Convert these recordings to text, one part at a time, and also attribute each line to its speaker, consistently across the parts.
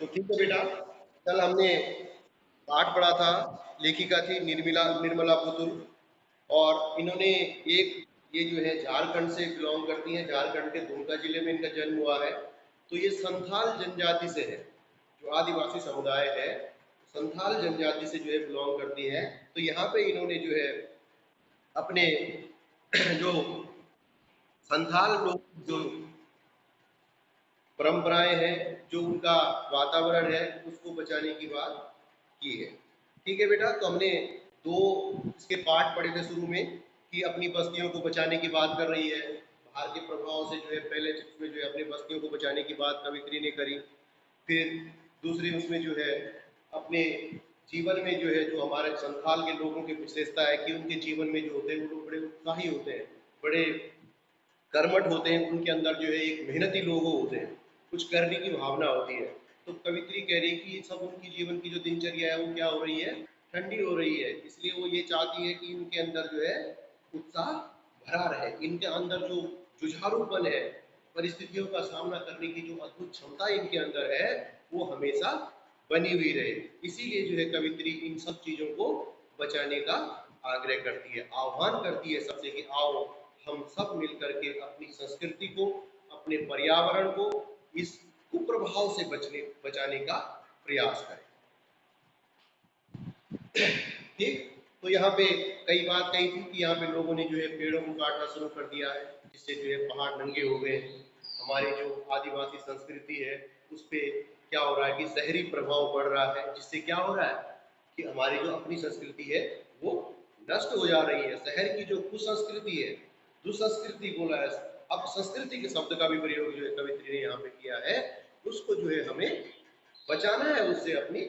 Speaker 1: तो ठीक है बेटा, कल हमने पाठ पढ़ा था, लेखिका थी निर्मला निर्मला पुतुल, और इन्होंने एक, ये जो है झारखंड से बिलोंग करती हैं, झारखंड के दुमका जिले में इनका जन्म हुआ है। तो ये संथाल जनजाति से है, जो आदिवासी समुदाय है, संथाल जनजाति से जो है बिलोंग करती है। तो यहाँ पे इन्होंने जो है अपने जो संथाल लोग जो परंपराएं हैं, जो उनका वातावरण है, उसको बचाने की बात की है। ठीक है बेटा, तो हमने दो इसके पार्ट पढ़े थे शुरू में, कि अपनी बस्तियों को बचाने की बात कर रही है, बाहर के प्रभाव से जो है पहले उसमें जो है अपनी बस्तियों को बचाने की बात कवित्री ने करी। फिर दूसरी उसमें जो है अपने जीवन में जो है, जो हमारे संथाल के लोगों की विशेषता है कि उनके जीवन में जो होते हैं वो लोग बड़े उत्साही होते हैं, बड़े कर्मठ होते हैं, उनके अंदर जो है एक मेहनती लोग होते हैं, कुछ करने की भावना होती है। तो कवित्री कह रही है कि सब उनकी जीवन की जो दिनचर्या है वो क्या हो रही है, ठंडी हो रही है। इसलिए वो ये चाहती है कि इनके अंदर जो है उत्साह भरा रहे, इनके अंदर जो जुझारूपन है, परिस्थितियों का सामना करने की जो अद्भुत क्षमता इनके अंदर है, वो हमेशा बनी हुई रहे। इसीलिए जो है कवित्री इन सब चीजों को बचाने का आग्रह करती है, आह्वान करती है सबसे कि आओ हम सब मिलकर के अपनी संस्कृति को, अपने पर्यावरण को इस कुप्रभाव से बचाने का प्रयास करें। ठीक, तो यहाँ पे कई बात कही थी कि यहाँ पे लोगों ने जो है पेड़ों को काटना शुरू कर दिया है, जिससे जो है पहाड़ नंगे हो गए। हमारी जो आदिवासी संस्कृति है उस पर क्या हो रहा है कि शहरी प्रभाव पड़ रहा है, जिससे क्या हो रहा है कि हमारी जो अपनी संस्कृति है वो नष्ट हो जा रही है। शहर की जो कुसंस्कृति है, दुसंस्कृति बोला है, अब संस्कृति के शब्द का भी प्रयोग जो है कवित्री ने यहाँ पे किया है, उसको जो है हमें बचाना है उससे अपनी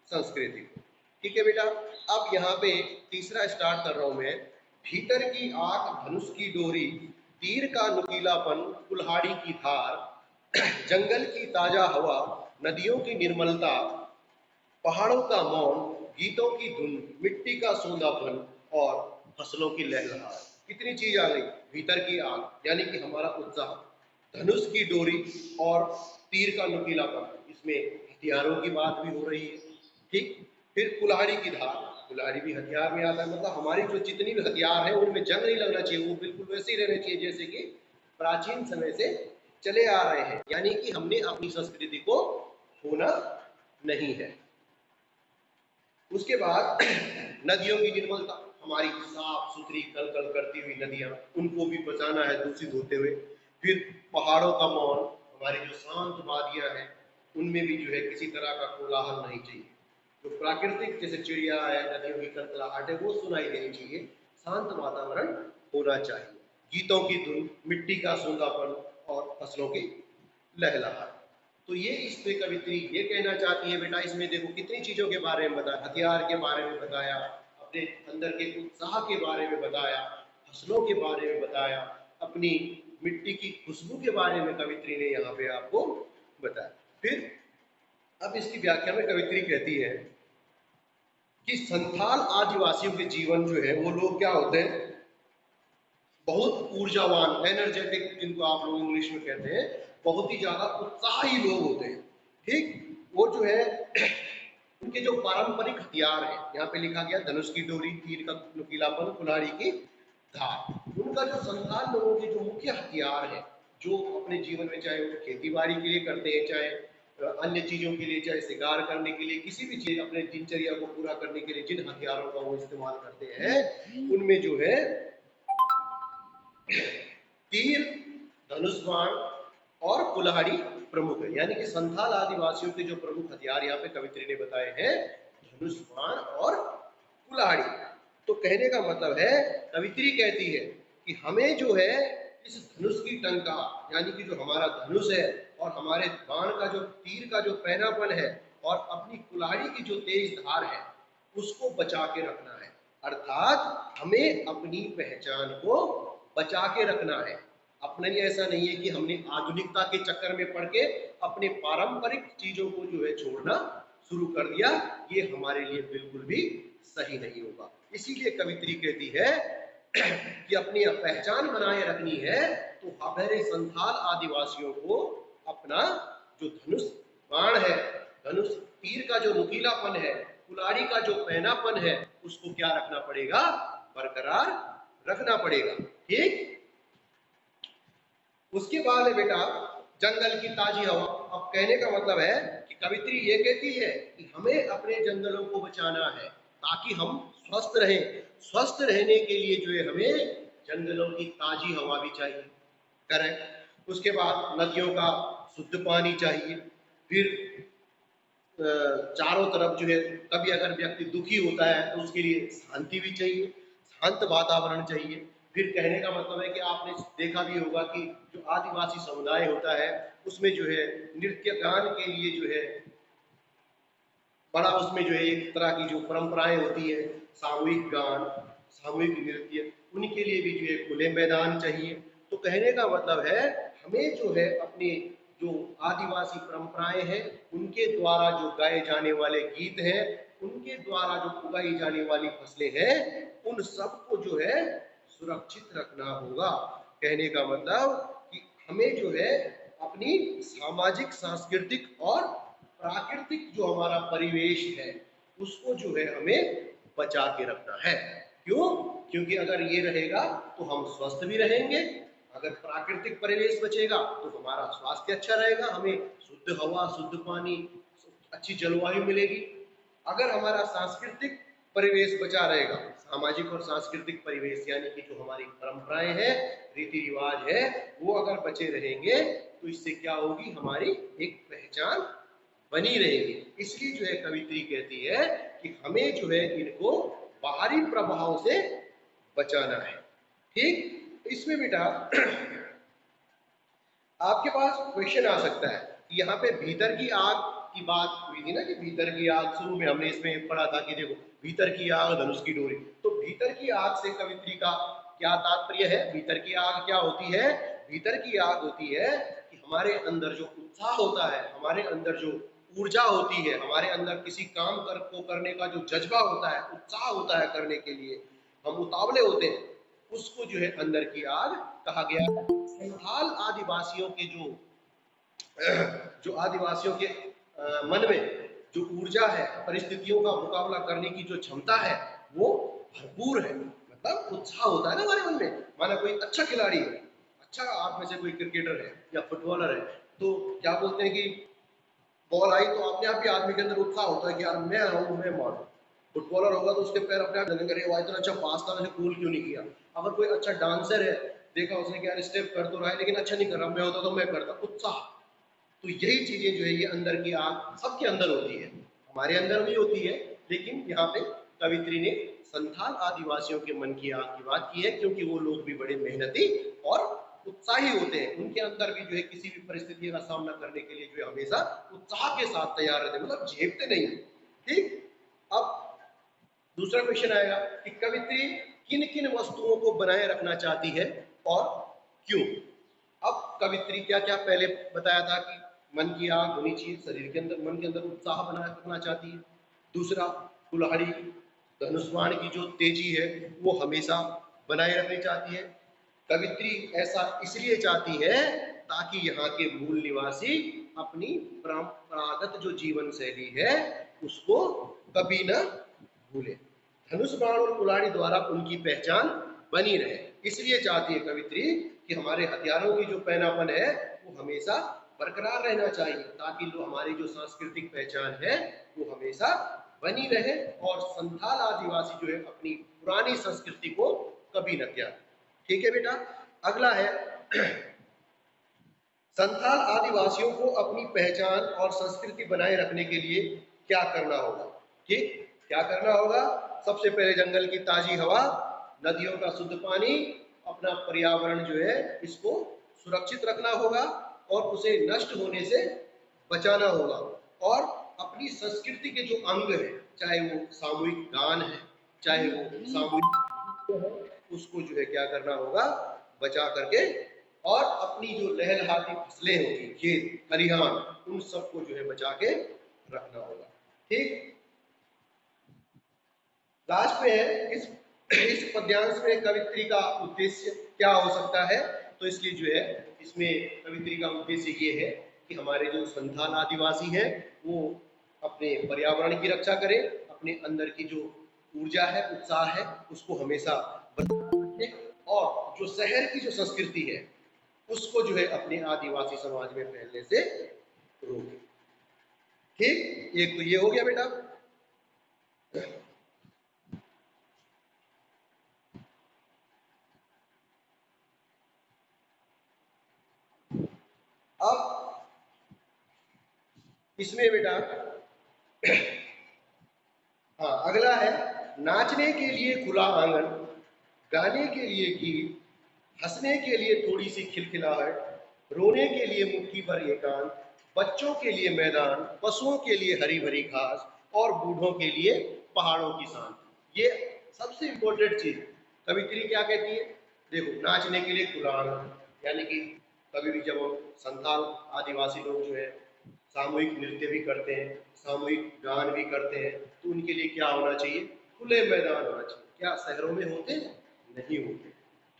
Speaker 1: संस्कृति को। ठीक है बेटा, अब यहाँ पे तीसरा स्टार्ट कर रहा हूं मैं। भीतर की आग धनुष की डोरी, तीर का नुकीलापन कुल्हाड़ी की धार, जंगल की ताजा हवा, नदियों की निर्मलता, पहाड़ों का मौन, गीतों की धुन, मिट्टी का सोंधापन और फसलों की लहलहार। कितनी चीज आ गई, भीतर की आग यानी कि हमारा उत्साह, धनुष की डोरी और तीर का नुकीलापन, इसमें हथियारों की बात भी हो रही है। ठीक, फिर कुल्हाड़ी की धार, कुल्हाड़ी भी हथियार में आता है, मतलब हमारी जो जितनी भी हथियार है उनमें जंग नहीं लगना चाहिए, वो बिल्कुल वैसे ही रहने चाहिए जैसे कि प्राचीन समय से चले आ रहे हैं, यानी कि हमने अपनी संस्कृति को खोना नहीं है। उसके बाद नदियों की निर्मलता, हमारी साफ सुथरी कल कल करती हुई नदियां, उनको भी बचाना है दूषित होते हुए। फिर पहाड़ों का मौन, हमारी जो शांत वादियां हैं उनमें भी जो है किसी तरह का कोलाहल नहीं चाहिए, जो प्राकृतिक जैसे चिड़िया है, नदियों की कलकलाहट है, वो सुनाई देनी चाहिए, शांत वातावरण होना चाहिए। गीतों की धुन, मिट्टी का सूंधापन और फसलों की लहलहार। तो ये इस पे कवित्री ये कहना चाहती है बेटा, इसमें देखो कितनी चीजों के बारे में बताया, हथियार के बारे में बताया, अपने अंदर के उत्साह के बारे में बताया, फसलों के बारे में बताया, अपनी मिट्टी की खुशबू के बारे में कवित्री ने यहाँ पे आपको बताया। फिर अब इसकी व्याख्या में कवित्री कहती है कि संथाल आदिवासियों के जीवन जो है वो लोग क्या होते हैं, बहुत ऊर्जावान, एनर्जेटिक, जिनको आप लोग इंग्लिश में कहते हैं, बहुत ही ज्यादा उत्साही लोग होते हैं। ठीक, वो जो है उनके जो पारंपरिक हथियार है, यहाँ पे लिखा गया धनुष की डोरी, तीर का नुकीलापन, कुल्हाड़ी की धार, उनका जो संथाल लोगों के जो मुख्य हथियार है, जो अपने जीवन में चाहे वो खेती बाड़ी के लिए करते हैं, चाहे अन्य चीजों के लिए, चाहे शिकार करने के लिए, किसी भी चीज अपने दिनचर्या को पूरा करने के लिए जिन हथियारों का वो इस्तेमाल करते हैं, उनमें जो है तीर, धनुष बाण और कुल्हाड़ी प्रमुख है। यानी कि संथाल आदिवासियों के जो प्रमुख हथियार यहाँ पे कवित्री ने बताए हैं, धनुष बाण और कुल्हाड़ी। तो कहने का मतलब है, कवित्री कहती है कि हमें जो है इस धनुष की टंका, यानी कि जो हमारा धनुष है, और हमारे बाण का जो तीर का जो पैनापन है, और अपनी कुल्हाड़ी की जो तेज धार है, उसको बचा के रखना है। अर्थात हमें अपनी पहचान को बचा के रखना है। अपने लिए ऐसा नहीं है कि हमने आधुनिकता के चक्कर में पड़ के अपने पारंपरिक चीजों को जो है छोड़ना शुरू कर दिया, ये हमारे लिए बिल्कुल भी सही नहीं होगा। इसीलिए कवित्री कहती है कि अपनी पहचान बनाए रखनी है, तो हमारे संथाल आदिवासियों को अपना जो धनुष बाण है, धनुष तीर का जो नुकीलापन है, कुल्हाड़ी का जो पैनापन है, उसको क्या रखना पड़ेगा, बरकरार रखना पड़ेगा। ठीक। उसके बाद है बेटा जंगल की ताजी हवा। अब कहने का मतलब है कि कवित्री ये कहती है कि हमें अपने जंगलों को बचाना है ताकि हम स्वस्थ रहें। स्वस्थ रहने के लिए जो है हमें जंगलों की ताजी हवा भी चाहिए। करेक्ट। उसके बाद नदियों का शुद्ध पानी चाहिए। फिर चारों तरफ जो है, कभी अगर व्यक्ति दुखी होता है तो उसके लिए शांति भी चाहिए, शांत वातावरण चाहिए। फिर कहने का मतलब है कि आपने देखा भी होगा कि जो आदिवासी समुदाय होता है उसमें जो है नृत्य गान के लिए जो है बड़ा, उसमें जो है एक तरह की जो परंपराएं होती है, सामूहिक गान, सामूहिक नृत्य, उनके लिए भी जो है खुले मैदान चाहिए। तो कहने का मतलब है हमें जो है अपने जो आदिवासी परंपराएं हैं उनके द्वारा जो गाए जाने वाले गीत हैं, उनके द्वारा जो उगाई जाने वाली फसलें हैं, उन सबको जो है सुरक्षित रखना होगा। कहने का मतलब कि हमें जो है अपनी सामाजिक, सांस्कृतिक और प्राकृतिक जो हमारा परिवेश है उसको जो है हमें बचा के रखना है। क्यों? क्योंकि अगर ये रहेगा तो हम स्वस्थ भी रहेंगे। अगर प्राकृतिक परिवेश बचेगा तो हमारा स्वास्थ्य अच्छा रहेगा, हमें शुद्ध हवा, शुद्ध पानी, अच्छी जलवायु मिलेगी। अगर हमारा सांस्कृतिक परिवेश बचा रहेगा, सामाजिक और सांस्कृतिक परिवेश यानी कि जो हमारी परंपराएं हैं, रीति रिवाज है, वो अगर बचे रहेंगे तो इससे क्या होगी, हमारी एक पहचान बनी रहेगी। इसलिए जो है कवित्री कहती है कि हमें जो है इनको बाहरी प्रभाव से बचाना है। ठीक। इसमें बेटा आपके पास क्वेश्चन आ सकता है कि यहाँ पे भीतर की आग की बात हुई थी ना, कि भीतर की आग, शुरू में हमने इसमें पढ़ा था कि देखो भीतर की आग धनुष की डोरी। तो भीतर की आग से कवित्री का क्या तात्पर्य है? भीतर की आग क्या होती है? भीतर की आग होती है कि हमारे अंदर जो उत्साह होता है, हमारे अंदर जो ऊर्जा होती है, हमारे अंदर किसी काम को करने का जो जज्बा होता है, उत्साह होता है करने के लिए, हम उतावले होते हैं, उसको जो है अंदर की आग कहा गया है। संथाल आदिवासियों के जो आदिवासियों के मन में जो ऊर्जा है, परिस्थितियों का मुकाबला करने की जो क्षमता है, वो भरपूर है। मतलब उत्साह होता है ना हमारे मन में। माना कोई अच्छा खिलाड़ी है, अच्छा आप में से कोई क्रिकेटर है या फुटबॉलर है, तो क्या बोलते हैं कि बॉल आई तो अपने आप ही आदमी के अंदर उत्साह होता है कि यार मैं आऊँ, मैं मारूं। फुटबॉलर होगा तो उसके पैर अपने आप जलेंगे, अरे वाह इतना अच्छा पास था, मैंने गोल क्यों नहीं किया। अगर कोई अच्छा डांसर है, देखा उसने कि यार स्टेप कर तो रहा है लेकिन अच्छा नहीं कर रहा, मैं होता तो मैं करता। उत्साह। तो यही चीजें जो है ये अंदर की आग सबके अंदर होती है, हमारे अंदर भी होती है, लेकिन यहाँ पे कवित्री ने संथाल आदिवासियों के मन की आग की बात की है, क्योंकि वो लोग भी बड़े मेहनती और उत्साही होते हैं। उनके अंदर भी जो है किसी भी परिस्थिति का सामना करने के लिए जो है हमेशा उत्साह के साथ तैयार रहते, मतलब झेपते नहीं। ठीक। अब दूसरा क्वेश्चन आएगा कि कवित्री किन किन वस्तुओं को बनाए रखना चाहती है और क्यों। अब कवित्री क्या क्या पहले बताया था कि मन की आग होनी चाहिए, शरीर के अंदर, मन के अंदर उत्साह बनाए रखना चाहती है। दूसरा, कुल्हाड़ी, धनुष बाण की जो तेजी है वो हमेशा बनाए रखनी चाहती है। कवित्री ऐसा इसलिए चाहती है ताकि यहाँ के मूल निवासी अपनी परंपरागत जो जीवन शैली है उसको कभी न भूले। धनुष बाण और कुल्हाड़ी द्वारा उनकी पहचान बनी रहे, इसलिए चाहती है कवित्री कि हमारे हथियारों की जो पैनापन है वो हमेशा बरकरार रहना चाहिए, ताकि जो हमारी जो सांस्कृतिक पहचान है वो हमेशा बनी रहे और संथाल आदिवासी जो है अपनी पुरानी संस्कृति को कभी न त्यागे। ठीक है बेटा। अगला है संथाल आदिवासियों को अपनी पहचान और संस्कृति बनाए रखने के लिए क्या करना होगा। ठीक। क्या करना होगा? सबसे पहले जंगल की ताजी हवा, नदियों का शुद्ध पानी, अपना पर्यावरण जो है इसको सुरक्षित रखना होगा और उसे नष्ट होने से बचाना होगा। और अपनी संस्कृति के जो अंग है, चाहे वो सामूहिक गान है, चाहे वो सामूहिक, उसको जो है क्या करना होगा, बचा करके, और अपनी जो लहलहाती फसलें होगी, खेत खलिहान, उन सबको जो है बचा के रखना होगा। ठीक। लास्ट में है इस पद्यांश में कवित्री का उद्देश्य क्या हो सकता है। तो इसलिए जो है इसमें कवित्री का उद्देश्य ये है कि हमारे जो संथाल आदिवासी हैं वो अपने पर्यावरण की रक्षा करें, अपने अंदर की जो ऊर्जा है, उत्साह है, उसको हमेशा बरकरार रखें और जो शहर की जो संस्कृति है उसको जो है अपने आदिवासी समाज में फैलने से रोकें। ठीक, एक तो ये हो गया बेटा। अब इसमें बेटा हाँ अगला है, नाचने के लिए खुला आंगन, गाने के लिए गीत, हंसने के लिए थोड़ी सी खिलखिलाहट, रोने के लिए मुट्ठी भर एकांत, बच्चों के लिए मैदान, पशुओं के लिए हरी भरी घास और बूढ़ों के लिए पहाड़ों की शांति। ये सबसे इंपॉर्टेंट चीज कवित्री क्या कहती है? देखो, नाचने के लिए खुला आंगन, यानी कि कभी भी जब हम संथाल आदिवासी लोग जो है सामूहिक नृत्य भी करते हैं, सामूहिक गान भी करते हैं, तो उनके लिए क्या होना चाहिए? खुले मैदान होना चाहिए। क्या शहरों में होते हैं? नहीं होते।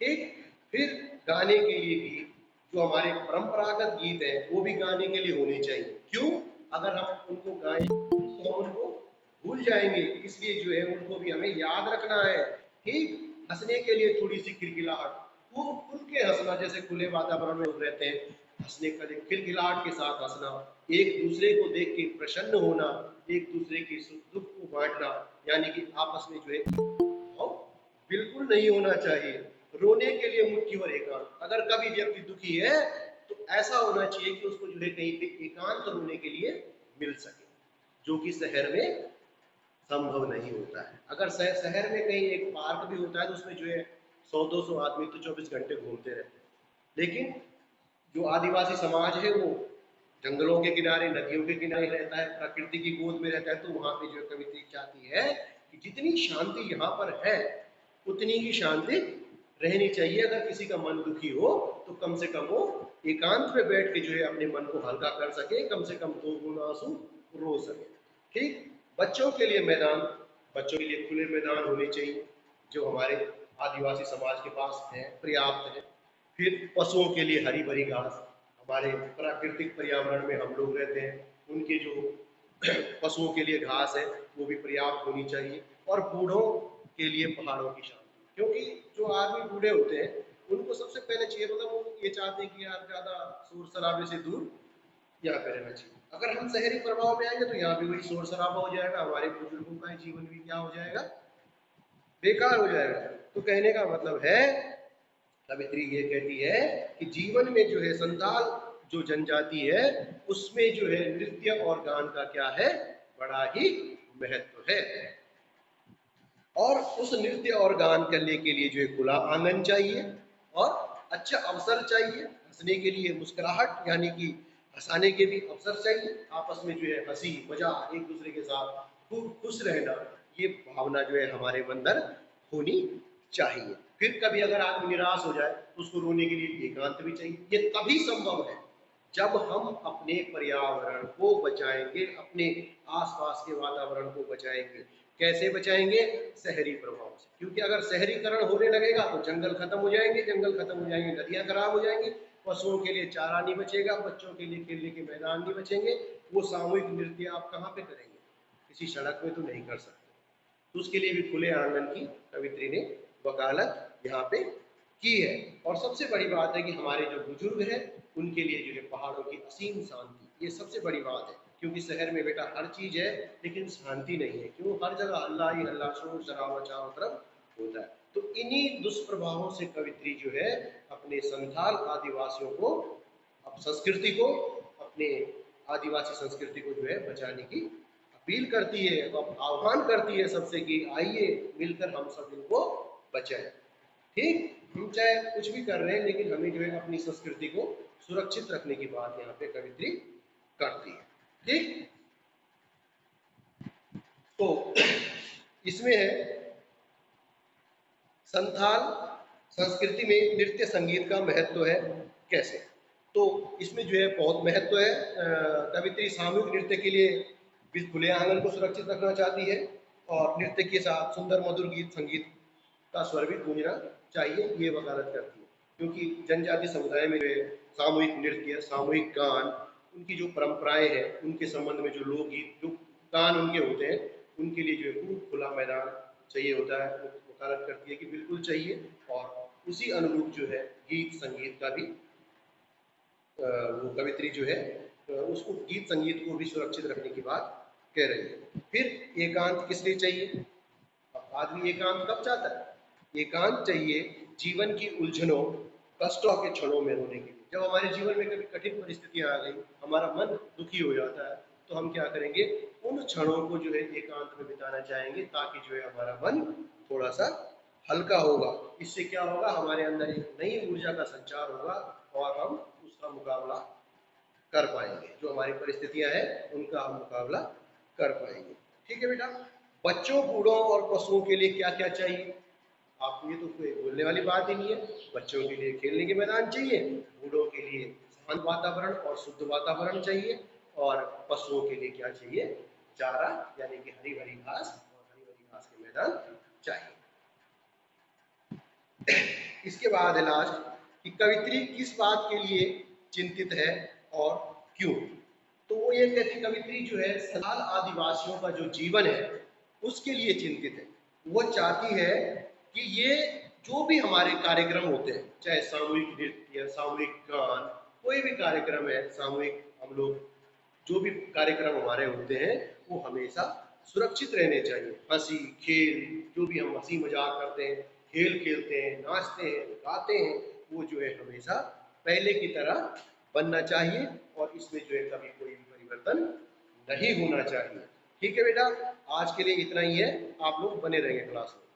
Speaker 1: ठीक, फिर गाने के लिए गीत, जो हमारे परंपरागत गीत हैं वो भी गाने के लिए होने चाहिए। क्यों? अगर हम उनको गाएं तो हम उनको भूल जाएंगे, इसलिए जो है उनको भी हमें याद रखना है। ठीक, हंसने के लिए थोड़ी सी खिलखिलाहट, खूब खुल के हंसना, जैसे खुले वातावरण में रहते हैं, हंसने के लिए खिलखिलाहट के साथ हंसना, एक दूसरे को देख के प्रसन्न होना, एक दूसरे के सुख दुख को बांटना, यानी कि आपस में जो है भाव बिल्कुल नहीं होना चाहिए। रोने के लिए मुट्ठी भर एकांत, अगर कभी व्यक्ति दुखी है तो ऐसा होना चाहिए कि उसको जो है कहीं पे एकांत रोने के लिए मिल सके, जो कि शहर में संभव नहीं होता है। अगर शहर में कहीं एक पार्क भी होता है तो उसमें जो है 100-200 आदमी तो 24 घंटे घूमते रहते हैं, लेकिन जो आदिवासी समाज है वो जंगलों के किनारे, नदियों के किनारे रहता है, प्रकृति की गोद में रहता है, तो वहां पे जो कवित्री चाहती है कि जितनी शांति यहाँ पर है उतनी ही शांति रहनी चाहिए। अगर किसी का मन दुखी हो तो कम से कम वो एकांत में बैठ के जो है अपने मन को हल्का कर सके, कम से कम 2 आंसू रो सके। ठीक, बच्चों के लिए मैदान, बच्चों के लिए खुले मैदान होने चाहिए, जो हमारे आदिवासी समाज के पास है, पर्याप्त है। फिर पशुओं के लिए हरी भरी घास, हमारे प्राकृतिक पर्यावरण में हम लोग रहते हैं, उनके जो पशुओं के लिए घास है वो भी पर्याप्त होनी चाहिए। और बूढ़ों के लिए पहाड़ों की शांति, क्योंकि जो आदमी बूढ़े होते हैं उनको सबसे पहले चाहिए, मतलब वो ये चाहते हैं कि यार ज्यादा शोर शराबे से दूर यहाँ पे रहना चाहिए। अगर हम शहरी प्रभाव में आएंगे तो यहाँ भी वही शोर शराबा हो जाएगा, हमारे बुजुर्गों का जीवन भी क्या हो जाएगा? बेकार हो जाएगा। तो कहने का मतलब है, कवित्री ये कहती है कि जीवन में जो है संथाल जो जनजाति है उसमें जो है नृत्य और गान का क्या है? बड़ा ही महत्व है। और उस नृत्य और गान करने के लिए जो है खुला आंगन चाहिए और अच्छा अवसर चाहिए, हंसने के लिए मुस्कुराहट, यानी कि हंसाने के भी अवसर चाहिए, आपस में जो है हंसी मजाक, एक दूसरे के साथ खूब खुश रहना, ये भावना जो है हमारे अंदर होनी चाहिए। फिर कभी अगर आदमी निराश हो जाए तो उसको रोने के लिए एकांत भी चाहिए। ये तभी संभव है जब हम अपने पर्यावरण को बचाएंगे, अपने आसपास के वातावरण को बचाएंगे। कैसे बचाएंगे? शहरी प्रभाव से, क्योंकि अगर शहरीकरण होने लगेगा तो जंगल खत्म हो जाएंगे, जंगल खत्म हो जाएंगे, नदियां खराब हो जाएंगी, पशुओं के लिए चारा नहीं बचेगा, बच्चों के लिए खेलने के मैदान नहीं बचेंगे। वो सामूहिक नृत्य आप कहाँ पे करेंगे? किसी सड़क में तो नहीं कर सकते। तो उसके लिए भी खुले आंगन की कवित्री ने वकालत यहाँ पे की है। और सबसे बड़ी बात है कि हमारे जो बुजुर्ग हैं उनके लिए जो है पहाड़ों की असीम शांति, ये सबसे बड़ी बात है। क्योंकि शहर में बेटा हर चीज है लेकिन शांति नहीं है, क्यों? हर जगह हल्ला ही हल्ला, शोर शराबा चारों तरफ होता है। तो इन्हीं दुष्प्रभावों से कवित्री जो है अपने संथाल आदिवासियों को, अब संस्कृति को, अपने आदिवासी संस्कृति को जो है बचाने की अपील करती है, अब आह्वान करती है सबसे कि आइए मिलकर हम सब इनको बचाएं। ठीक, हम चाहे कुछ भी कर रहे हैं लेकिन हमें जो है अपनी संस्कृति को सुरक्षित रखने की बात यहाँ पे कवित्री करती है। ठीक, तो इसमें है संथाल संस्कृति में नृत्य संगीत का महत्व है कैसे। तो इसमें जो है बहुत महत्व है। कवित्री सामूहिक नृत्य के लिए भी खुले आंगन को सुरक्षित रखना चाहती है और नृत्य के साथ सुंदर मधुर गीत संगीत का स्वर भी गूंजना चाहिए, ये वकालत करती है। क्योंकि जनजाति समुदाय में जो है सामूहिक नृत्य, सामूहिक गान उनकी जो परंपराएं हैं, उनके संबंध में जो लोकगीत, जो गान उनके होते हैं, उनके लिए जो है खूब खुला मैदान चाहिए होता है। वकालत करती है कि बिल्कुल चाहिए, और उसी अनुरूप जो है गीत संगीत का भी वो कवित्री जो है उसको गीत संगीत को भी सुरक्षित रखने की बात कह रही है। फिर एकांत किस लिए चाहिए? अब आदमी एकांत कब चाहता है? एकांत चाहिए जीवन की उलझनों, कष्टों के क्षणों में रोने के लिए। जब हमारे जीवन में कभी कठिन परिस्थितियां आ गई, हमारा मन दुखी हो जाता है, तो हम क्या करेंगे? उन क्षणों को जो है एकांत में बिताना चाहेंगे, ताकि जो है हमारा मन थोड़ा सा हल्का होगा। इससे क्या होगा? हमारे अंदर एक नई ऊर्जा का संचार होगा और हम उसका मुकाबला कर पाएंगे। जो हमारी परिस्थितियां हैं उनका हम मुकाबला कर पाएंगे। ठीक है बेटा। बच्चों, बूढ़ों और पशुओं के लिए क्या क्या चाहिए? आपको ये तो कोई बोलने वाली बात ही नहीं है। बच्चों के लिए खेलने के मैदान चाहिए, बूढ़ों के लिए शांत वातावरण और शुद्ध वातावरण चाहिए, और पशुओं के लिए क्या चाहिए? चारा, यानी कि हरी भरी घास, और हरी भरी घास के मैदान चाहिए। इसके बाद है लास्ट कि कवित्री किस बात के लिए चिंतित है और क्यों? तो वो ये कहती, कवित्री जो है सलाल आदिवासियों का जो जीवन है उसके लिए चिंतित है। वो चाहती है कि ये जो भी हमारे कार्यक्रम होते हैं, चाहे सामूहिक नृत्य, सामूहिक गान, कोई भी कार्यक्रम है सामूहिक, हम लोग जो भी कार्यक्रम हमारे होते हैं वो हमेशा सुरक्षित रहने चाहिए। हंसी खेल, जो भी हम हंसी मजाक करते हैं, खेल खेलते हैं, नाचते हैं, गाते हैं, वो जो है हमेशा पहले की तरह बनना चाहिए, और इसमें जो है कभी कोई भी परिवर्तन नहीं होना चाहिए। ठीक है बेटा, आज के लिए इतना ही है। आप लोग बने रहेंगे क्लास में।